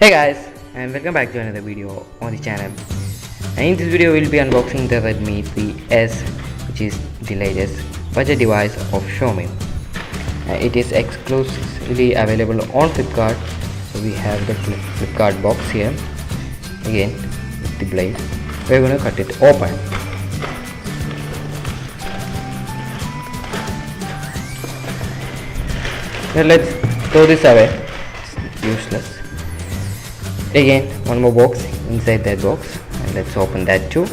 Hey guys, and welcome back to another video on the channel. And in this video we'll be unboxing the Redmi 3S, which is the latest budget device of Xiaomi. It is exclusively available on Flipkart. So we have the Flipkart box here. Again with the blade, we're gonna cut it open. Now let's throw this away, it's useless. Again, one more box inside that box, and let's open that too.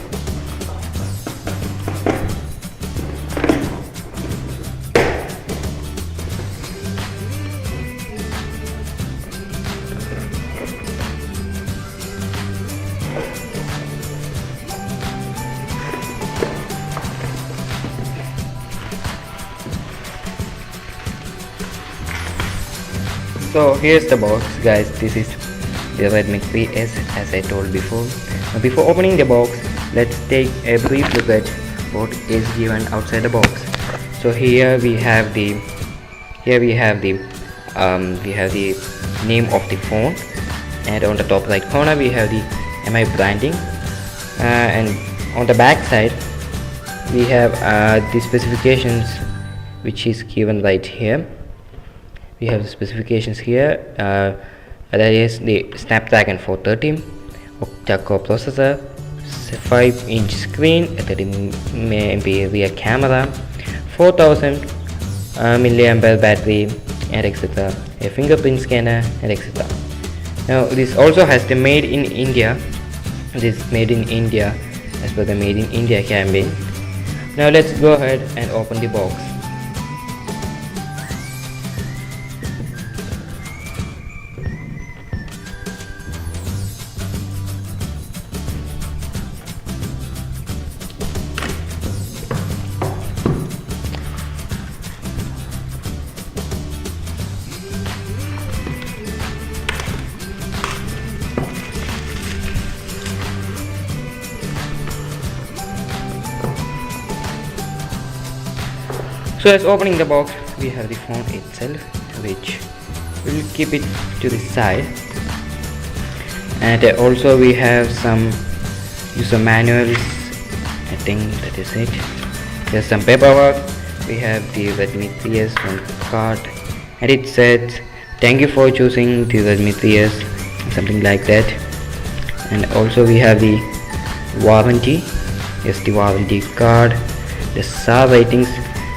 So here's the box, guys. This is the Redmi 3S, as I told before. Now, before opening the box, let's take a brief look at what is given outside the box. So here we have the name of the phone, and on the top right corner we have the MI branding, and on the back side we have the specifications, which is given right here. We have the specifications here. That is the Snapdragon 430 octa-core processor, 5-inch screen, a 30MP rear camera, 4000 mAh battery, and etc. A fingerprint scanner, and etc. Now this also has the Made in India. This is Made in India as per the Made in India campaign. Now let's go ahead and open the box. So as opening the box, we have the phone itself, which we'll keep it to the side, and also we have some user manuals. I think that is it. There's some paperwork. We have the Redmi 3S on the card, and it says thank you for choosing the Redmi 3S, something like that. And also we have the warranty. Yes, the warranty card, the SAR ratings,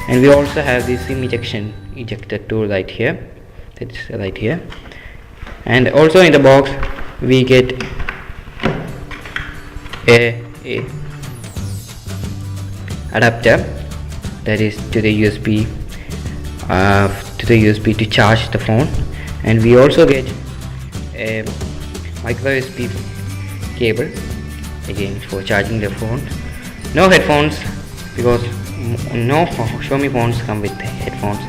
and we also have the SIM ejector tool right here. That's right here. And also in the box we get a adapter, that is to the USB to charge the phone, and we also get a micro USB cable, again for charging the phone. No headphones, because no Xiaomi phones come with headphones,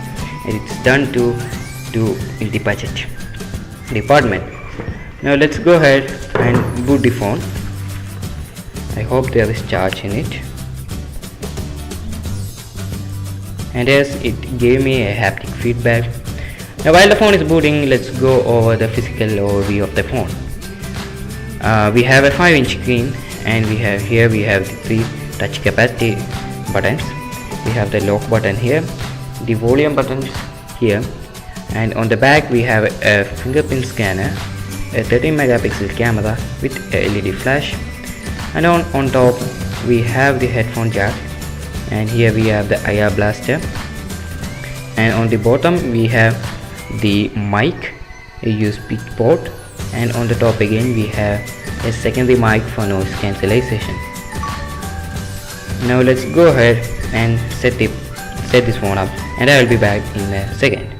and it's done to do in the budget department. Now let's go ahead and boot the phone. I hope there is charge in it, and yes, it gave me a haptic feedback. Now while the phone is booting, let's go over the physical overview of the phone. We have a 5-inch screen, and we have the 3 touch capacity buttons. We have the lock button here, the volume buttons here, and on the back we have a fingerprint scanner, a 13-megapixel camera with a LED flash, and on top we have the headphone jack, and here we have the IR blaster, and on the bottom we have the mic, a USB port, and on the top again we have a secondary mic for noise cancellation. Now let's go ahead and set this phone up, and I will be back in a second.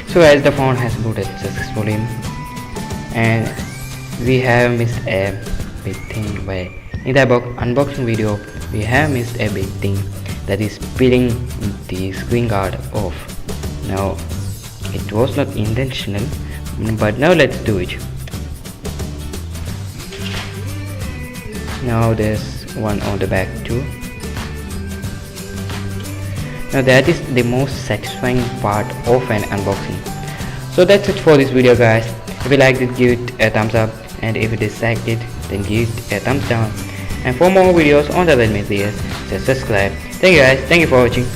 So as the phone has booted successfully, and we have missed a big thing, where in the unboxing video we have missed a big thing, that is peeling the screen guard off. Now it was not intentional, but now let's do it. Now there's one on the back too. Now that is the most satisfying part of an unboxing. So that's it for this video, guys. If you liked it, give it a thumbs up, and if you disliked it, then give it a thumbs down. And for more videos on the Redmi series, just subscribe. Thank you guys, thank you for watching.